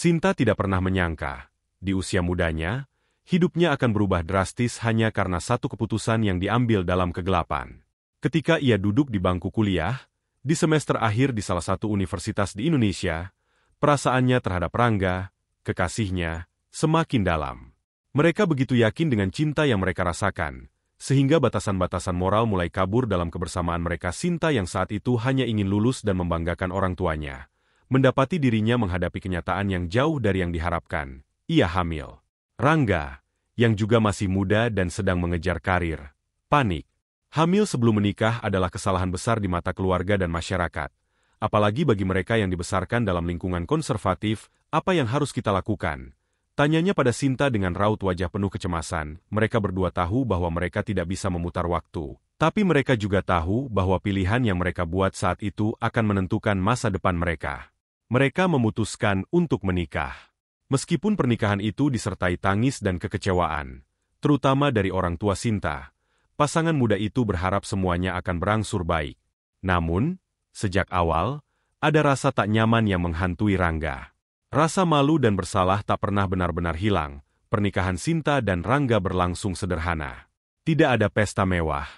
Sinta tidak pernah menyangka, di usia mudanya, hidupnya akan berubah drastis hanya karena satu keputusan yang diambil dalam kegelapan. Ketika ia duduk di bangku kuliah, di semester akhir di salah satu universitas di Indonesia, perasaannya terhadap Rangga, kekasihnya, semakin dalam. Mereka begitu yakin dengan cinta yang mereka rasakan, sehingga batasan-batasan moral mulai kabur dalam kebersamaan mereka. Sinta yang saat itu hanya ingin lulus dan membanggakan orang tuanya, mendapati dirinya menghadapi kenyataan yang jauh dari yang diharapkan. Ia hamil. Rangga, yang juga masih muda dan sedang mengejar karir, panik. Hamil sebelum menikah adalah kesalahan besar di mata keluarga dan masyarakat. Apalagi bagi mereka yang dibesarkan dalam lingkungan konservatif, apa yang harus kita lakukan? Tanyanya pada Sinta dengan raut wajah penuh kecemasan. Mereka berdua tahu bahwa mereka tidak bisa memutar waktu. Tapi mereka juga tahu bahwa pilihan yang mereka buat saat itu akan menentukan masa depan mereka. Mereka memutuskan untuk menikah. Meskipun pernikahan itu disertai tangis dan kekecewaan, terutama dari orang tua Sinta, pasangan muda itu berharap semuanya akan berangsur baik. Namun, sejak awal, ada rasa tak nyaman yang menghantui Rangga. Rasa malu dan bersalah tak pernah benar-benar hilang. Pernikahan Sinta dan Rangga berlangsung sederhana. Tidak ada pesta mewah,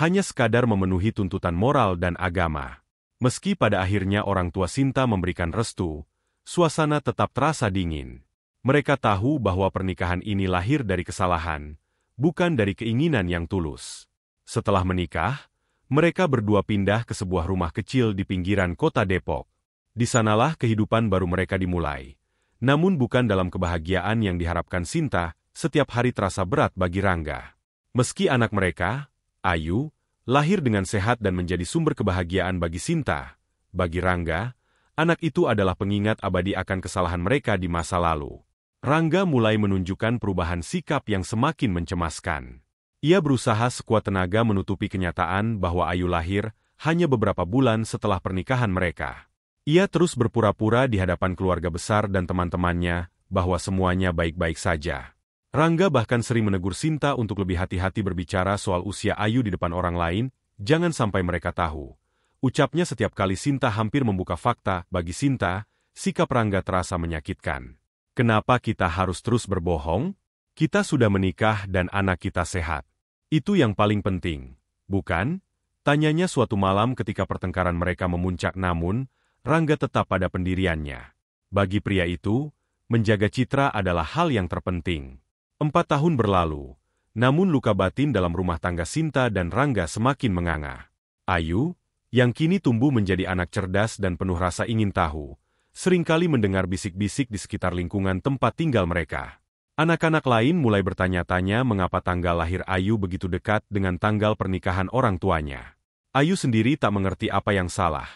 hanya sekadar memenuhi tuntutan moral dan agama. Meski pada akhirnya orang tua Sinta memberikan restu, suasana tetap terasa dingin. Mereka tahu bahwa pernikahan ini lahir dari kesalahan, bukan dari keinginan yang tulus. Setelah menikah, mereka berdua pindah ke sebuah rumah kecil di pinggiran kota Depok. Di sanalah kehidupan baru mereka dimulai. Namun bukan dalam kebahagiaan yang diharapkan Sinta, setiap hari terasa berat bagi Rangga. Meski anak mereka, Ayu, lahir dengan sehat dan menjadi sumber kebahagiaan bagi Sinta, bagi Rangga, anak itu adalah pengingat abadi akan kesalahan mereka di masa lalu. Rangga mulai menunjukkan perubahan sikap yang semakin mencemaskan. Ia berusaha sekuat tenaga menutupi kenyataan bahwa Ayu lahir hanya beberapa bulan setelah pernikahan mereka. Ia terus berpura-pura di hadapan keluarga besar dan teman-temannya bahwa semuanya baik-baik saja. Rangga bahkan sering menegur Sinta untuk lebih hati-hati berbicara soal usia Ayu di depan orang lain, jangan sampai mereka tahu. Ucapnya setiap kali Sinta hampir membuka fakta. Bagi Sinta, sikap Rangga terasa menyakitkan. Kenapa kita harus terus berbohong? Kita sudah menikah dan anak kita sehat. Itu yang paling penting, bukan? Tanyanya suatu malam ketika pertengkaran mereka memuncak. Namun, Rangga tetap pada pendiriannya. Bagi pria itu, menjaga citra adalah hal yang terpenting. 4 tahun berlalu, namun luka batin dalam rumah tangga Sinta dan Rangga semakin menganga. Ayu, yang kini tumbuh menjadi anak cerdas dan penuh rasa ingin tahu, seringkali mendengar bisik-bisik di sekitar lingkungan tempat tinggal mereka. Anak-anak lain mulai bertanya-tanya mengapa tanggal lahir Ayu begitu dekat dengan tanggal pernikahan orang tuanya. Ayu sendiri tak mengerti apa yang salah,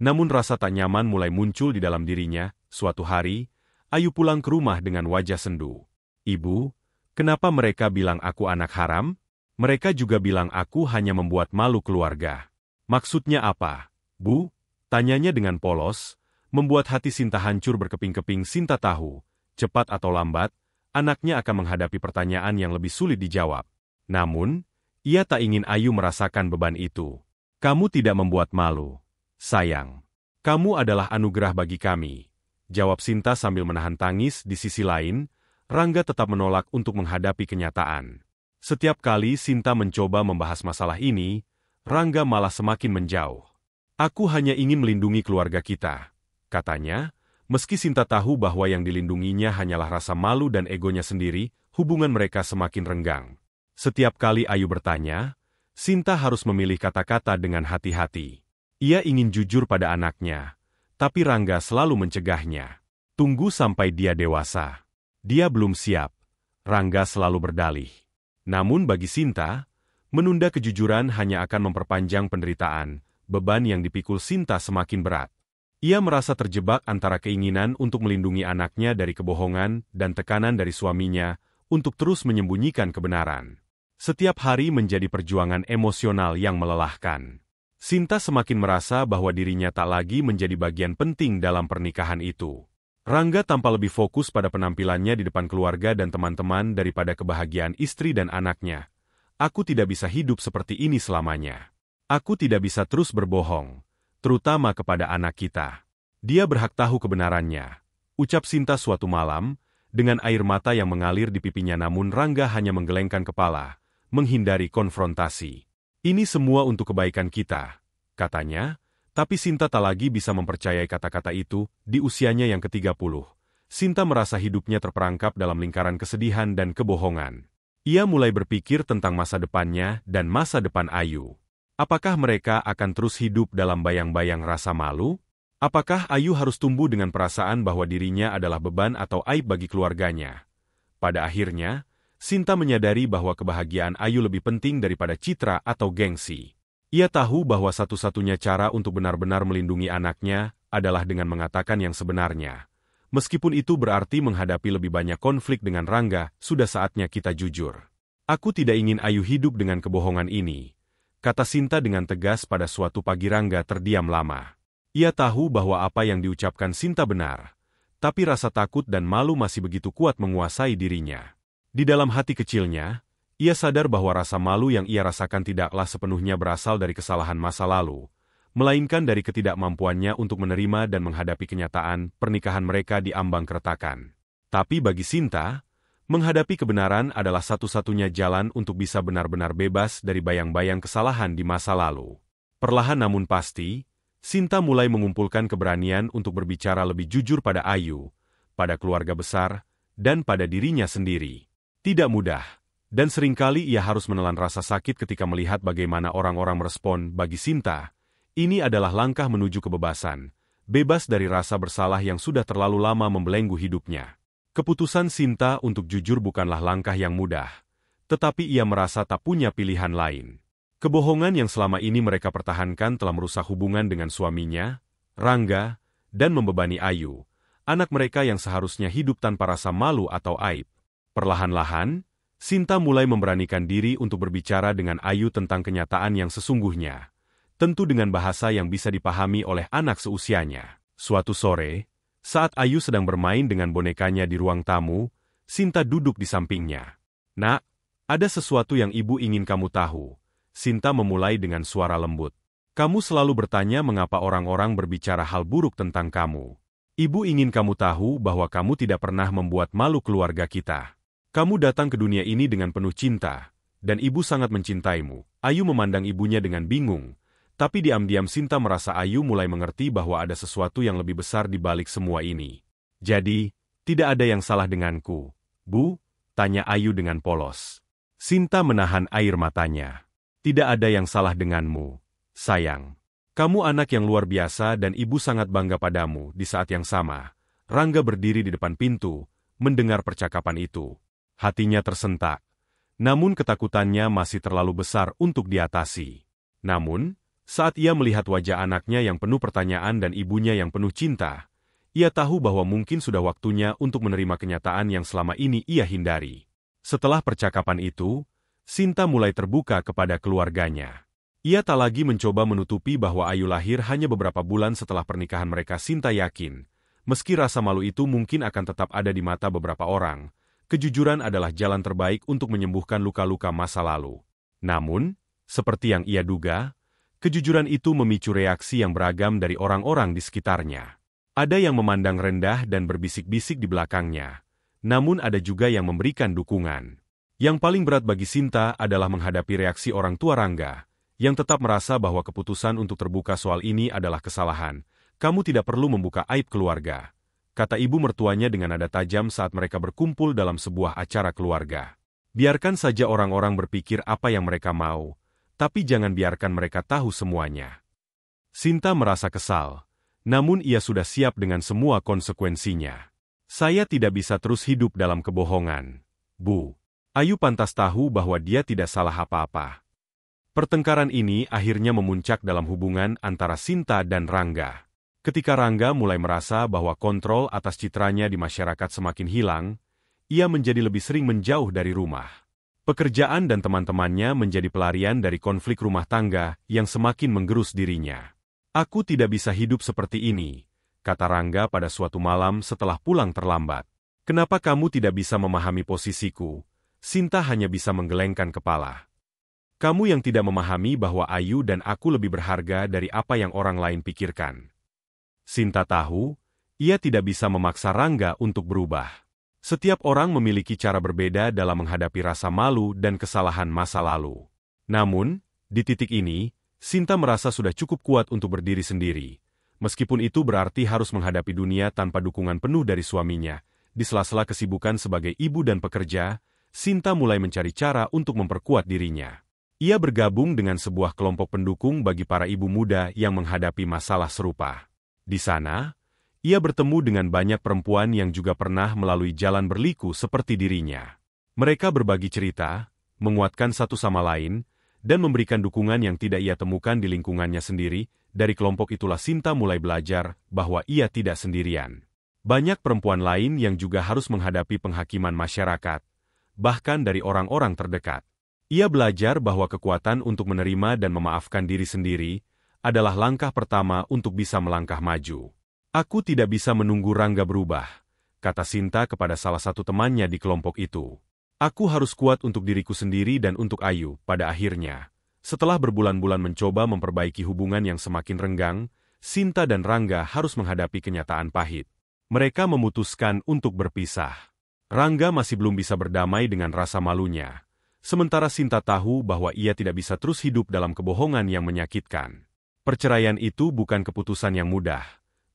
namun rasa tak nyaman mulai muncul di dalam dirinya. Suatu hari, Ayu pulang ke rumah dengan wajah sendu. "Ibu, kenapa mereka bilang aku anak haram? Mereka juga bilang aku hanya membuat malu keluarga." "Maksudnya apa, Bu?" tanyanya dengan polos, membuat hati Sinta hancur berkeping-keping. Sinta tahu, cepat atau lambat, anaknya akan menghadapi pertanyaan yang lebih sulit dijawab. Namun, ia tak ingin Ayu merasakan beban itu. "Kamu tidak membuat malu, sayang. Kamu adalah anugerah bagi kami," jawab Sinta sambil menahan tangis. Di sisi lain, Rangga tetap menolak untuk menghadapi kenyataan. Setiap kali Sinta mencoba membahas masalah ini, Rangga malah semakin menjauh. "Aku hanya ingin melindungi keluarga kita," katanya, meski Sinta tahu bahwa yang dilindunginya hanyalah rasa malu dan egonya sendiri. Hubungan mereka semakin renggang. Setiap kali Ayu bertanya, Sinta harus memilih kata-kata dengan hati-hati. Ia ingin jujur pada anaknya, tapi Rangga selalu mencegahnya. "Tunggu sampai dia dewasa. Dia belum siap," Rangga selalu berdalih. Namun bagi Sinta, menunda kejujuran hanya akan memperpanjang penderitaan. Beban yang dipikul Sinta semakin berat. Ia merasa terjebak antara keinginan untuk melindungi anaknya dari kebohongan dan tekanan dari suaminya untuk terus menyembunyikan kebenaran. Setiap hari menjadi perjuangan emosional yang melelahkan. Sinta semakin merasa bahwa dirinya tak lagi menjadi bagian penting dalam pernikahan itu. Rangga tampak lebih fokus pada penampilannya di depan keluarga dan teman-teman daripada kebahagiaan istri dan anaknya. "Aku tidak bisa hidup seperti ini selamanya. Aku tidak bisa terus berbohong, terutama kepada anak kita. Dia berhak tahu kebenarannya," ucap Sinta suatu malam, dengan air mata yang mengalir di pipinya namun Rangga hanya menggelengkan kepala, menghindari konfrontasi. Ini semua untuk kebaikan kita, katanya, tapi Sinta tak lagi bisa mempercayai kata-kata itu di usianya yang ke-30. Sinta merasa hidupnya terperangkap dalam lingkaran kesedihan dan kebohongan. Ia mulai berpikir tentang masa depannya dan masa depan Ayu. Apakah mereka akan terus hidup dalam bayang-bayang rasa malu? Apakah Ayu harus tumbuh dengan perasaan bahwa dirinya adalah beban atau aib bagi keluarganya? Pada akhirnya, Sinta menyadari bahwa kebahagiaan Ayu lebih penting daripada citra atau gengsi. Ia tahu bahwa satu-satunya cara untuk benar-benar melindungi anaknya adalah dengan mengatakan yang sebenarnya. Meskipun itu berarti menghadapi lebih banyak konflik dengan Rangga, sudah saatnya kita jujur. Aku tidak ingin Ayu hidup dengan kebohongan ini, kata Sinta dengan tegas pada suatu pagi. Rangga terdiam lama. Ia tahu bahwa apa yang diucapkan Sinta benar, tapi rasa takut dan malu masih begitu kuat menguasai dirinya. Di dalam hati kecilnya, ia sadar bahwa rasa malu yang ia rasakan tidaklah sepenuhnya berasal dari kesalahan masa lalu, melainkan dari ketidakmampuannya untuk menerima dan menghadapi kenyataan pernikahan mereka di ambang keretakan. Tapi bagi Sinta, menghadapi kebenaran adalah satu-satunya jalan untuk bisa benar-benar bebas dari bayang-bayang kesalahan di masa lalu. Perlahan namun pasti, Sinta mulai mengumpulkan keberanian untuk berbicara lebih jujur pada Ayu, pada keluarga besar, dan pada dirinya sendiri. Tidak mudah, dan seringkali ia harus menelan rasa sakit ketika melihat bagaimana orang-orang merespon. Bagi Sinta, ini adalah langkah menuju kebebasan, bebas dari rasa bersalah yang sudah terlalu lama membelenggu hidupnya. Keputusan Sinta untuk jujur bukanlah langkah yang mudah, tetapi ia merasa tak punya pilihan lain. Kebohongan yang selama ini mereka pertahankan telah merusak hubungan dengan suaminya, Rangga, dan membebani Ayu, anak mereka yang seharusnya hidup tanpa rasa malu atau aib. Perlahan-lahan, Sinta mulai memberanikan diri untuk berbicara dengan Ayu tentang kenyataan yang sesungguhnya, tentu dengan bahasa yang bisa dipahami oleh anak seusianya. Suatu sore, saat Ayu sedang bermain dengan bonekanya di ruang tamu, Sinta duduk di sampingnya. "Nak, ada sesuatu yang ibu ingin kamu tahu," Sinta memulai dengan suara lembut. "Kamu selalu bertanya mengapa orang-orang berbicara hal buruk tentang kamu. Ibu ingin kamu tahu bahwa kamu tidak pernah membuat malu keluarga kita. Kamu datang ke dunia ini dengan penuh cinta, dan ibu sangat mencintaimu." Ayu memandang ibunya dengan bingung, tapi diam-diam Sinta merasa Ayu mulai mengerti bahwa ada sesuatu yang lebih besar di balik semua ini. "Jadi, tidak ada yang salah denganku, Bu?" tanya Ayu dengan polos. Sinta menahan air matanya. "Tidak ada yang salah denganmu, sayang. Kamu anak yang luar biasa dan ibu sangat bangga padamu." Di saat yang sama, Rangga berdiri di depan pintu, mendengar percakapan itu. Hatinya tersentak, namun ketakutannya masih terlalu besar untuk diatasi. Namun, saat ia melihat wajah anaknya yang penuh pertanyaan dan ibunya yang penuh cinta, ia tahu bahwa mungkin sudah waktunya untuk menerima kenyataan yang selama ini ia hindari. Setelah percakapan itu, Sinta mulai terbuka kepada keluarganya. Ia tak lagi mencoba menutupi bahwa Ayu lahir hanya beberapa bulan setelah pernikahan mereka. Sinta yakin, meski rasa malu itu mungkin akan tetap ada di mata beberapa orang, kejujuran adalah jalan terbaik untuk menyembuhkan luka-luka masa lalu. Namun, seperti yang ia duga, kejujuran itu memicu reaksi yang beragam dari orang-orang di sekitarnya. Ada yang memandang rendah dan berbisik-bisik di belakangnya, namun ada juga yang memberikan dukungan. Yang paling berat bagi Sinta adalah menghadapi reaksi orang tua Rangga, yang tetap merasa bahwa keputusan untuk terbuka soal ini adalah kesalahan. "Kamu tidak perlu membuka aib keluarga," kata ibu mertuanya dengan nada tajam saat mereka berkumpul dalam sebuah acara keluarga. "Biarkan saja orang-orang berpikir apa yang mereka mau, tapi jangan biarkan mereka tahu semuanya." Sinta merasa kesal, namun ia sudah siap dengan semua konsekuensinya. "Saya tidak bisa terus hidup dalam kebohongan, Bu." Ayu pantas tahu bahwa dia tidak salah apa-apa. Pertengkaran ini akhirnya memuncak dalam hubungan antara Sinta dan Rangga. Ketika Rangga mulai merasa bahwa kontrol atas citranya di masyarakat semakin hilang, ia menjadi lebih sering menjauh dari rumah. Pekerjaan dan teman-temannya menjadi pelarian dari konflik rumah tangga yang semakin menggerus dirinya. "Aku tidak bisa hidup seperti ini," kata Rangga pada suatu malam setelah pulang terlambat. "Kenapa kamu tidak bisa memahami posisiku?" Sinta hanya bisa menggelengkan kepala. "Kamu yang tidak memahami bahwa Ayu dan aku lebih berharga dari apa yang orang lain pikirkan." Sinta tahu, Ia tidak bisa memaksa Rangga untuk berubah. Setiap orang memiliki cara berbeda dalam menghadapi rasa malu dan kesalahan masa lalu. Namun, di titik ini, Sinta merasa sudah cukup kuat untuk berdiri sendiri. Meskipun itu berarti harus menghadapi dunia tanpa dukungan penuh dari suaminya. Di sela-sela kesibukan sebagai ibu dan pekerja, Sinta mulai mencari cara untuk memperkuat dirinya. Ia bergabung dengan sebuah kelompok pendukung bagi para ibu muda yang menghadapi masalah serupa. Di sana, ia bertemu dengan banyak perempuan yang juga pernah melalui jalan berliku seperti dirinya. Mereka berbagi cerita, menguatkan satu sama lain, dan memberikan dukungan yang tidak ia temukan di lingkungannya sendiri. Dari kelompok itulah Sinta mulai belajar bahwa ia tidak sendirian. Banyak perempuan lain yang juga harus menghadapi penghakiman masyarakat, bahkan dari orang-orang terdekat. Ia belajar bahwa kekuatan untuk menerima dan memaafkan diri sendiri adalah langkah pertama untuk bisa melangkah maju. Aku tidak bisa menunggu Rangga berubah, kata Sinta kepada salah satu temannya di kelompok itu. Aku harus kuat untuk diriku sendiri dan untuk Ayu. Pada akhirnya, setelah berbulan-bulan mencoba memperbaiki hubungan yang semakin renggang, Sinta dan Rangga harus menghadapi kenyataan pahit. Mereka memutuskan untuk berpisah. Rangga masih belum bisa berdamai dengan rasa malunya, sementara Sinta tahu bahwa ia tidak bisa terus hidup dalam kebohongan yang menyakitkan. Perceraian itu bukan keputusan yang mudah,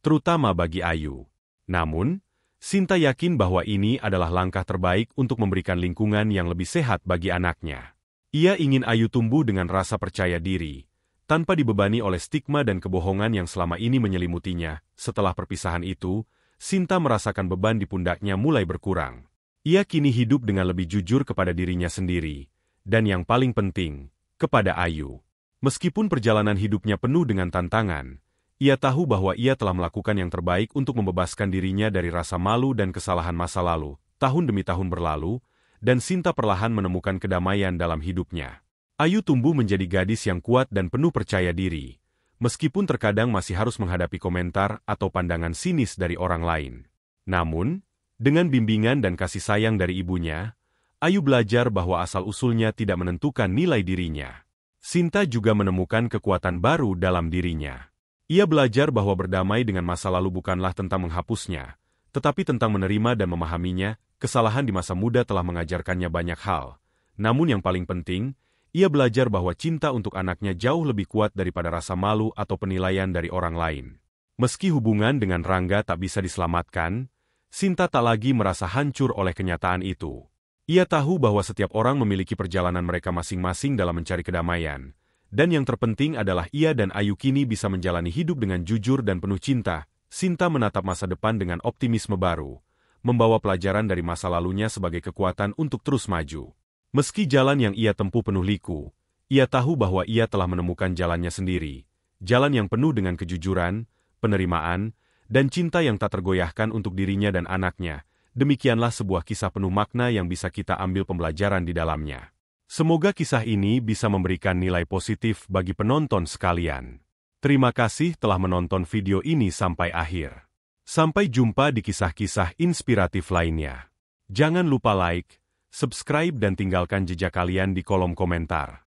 terutama bagi Ayu. Namun, Sinta yakin bahwa ini adalah langkah terbaik untuk memberikan lingkungan yang lebih sehat bagi anaknya. Ia ingin Ayu tumbuh dengan rasa percaya diri, tanpa dibebani oleh stigma dan kebohongan yang selama ini menyelimutinya. Setelah perpisahan itu, Sinta merasakan beban di pundaknya mulai berkurang. Ia kini hidup dengan lebih jujur kepada dirinya sendiri, dan yang paling penting, kepada Ayu. Meskipun perjalanan hidupnya penuh dengan tantangan, ia tahu bahwa ia telah melakukan yang terbaik untuk membebaskan dirinya dari rasa malu dan kesalahan masa lalu. Tahun demi tahun berlalu, dan Sinta perlahan menemukan kedamaian dalam hidupnya. Ayu tumbuh menjadi gadis yang kuat dan penuh percaya diri, meskipun terkadang masih harus menghadapi komentar atau pandangan sinis dari orang lain. Namun, dengan bimbingan dan kasih sayang dari ibunya, Ayu belajar bahwa asal-usulnya tidak menentukan nilai dirinya. Sinta juga menemukan kekuatan baru dalam dirinya. Ia belajar bahwa berdamai dengan masa lalu bukanlah tentang menghapusnya, tetapi tentang menerima dan memahaminya. Kesalahan di masa muda telah mengajarkannya banyak hal. Namun yang paling penting, ia belajar bahwa cinta untuk anaknya jauh lebih kuat daripada rasa malu atau penilaian dari orang lain. Meski hubungan dengan Rangga tak bisa diselamatkan, Sinta tak lagi merasa hancur oleh kenyataan itu. Ia tahu bahwa setiap orang memiliki perjalanan mereka masing-masing dalam mencari kedamaian. Dan yang terpenting adalah ia dan Ayu kini bisa menjalani hidup dengan jujur dan penuh cinta. Sinta menatap masa depan dengan optimisme baru, membawa pelajaran dari masa lalunya sebagai kekuatan untuk terus maju. Meski jalan yang ia tempuh penuh liku, ia tahu bahwa ia telah menemukan jalannya sendiri, jalan yang penuh dengan kejujuran, penerimaan, dan cinta yang tak tergoyahkan untuk dirinya dan anaknya. Demikianlah sebuah kisah penuh makna yang bisa kita ambil pembelajaran di dalamnya. Semoga kisah ini bisa memberikan nilai positif bagi penonton sekalian. Terima kasih telah menonton video ini sampai akhir. Sampai jumpa di kisah-kisah inspiratif lainnya. Jangan lupa like, subscribe dan tinggalkan jejak kalian di kolom komentar.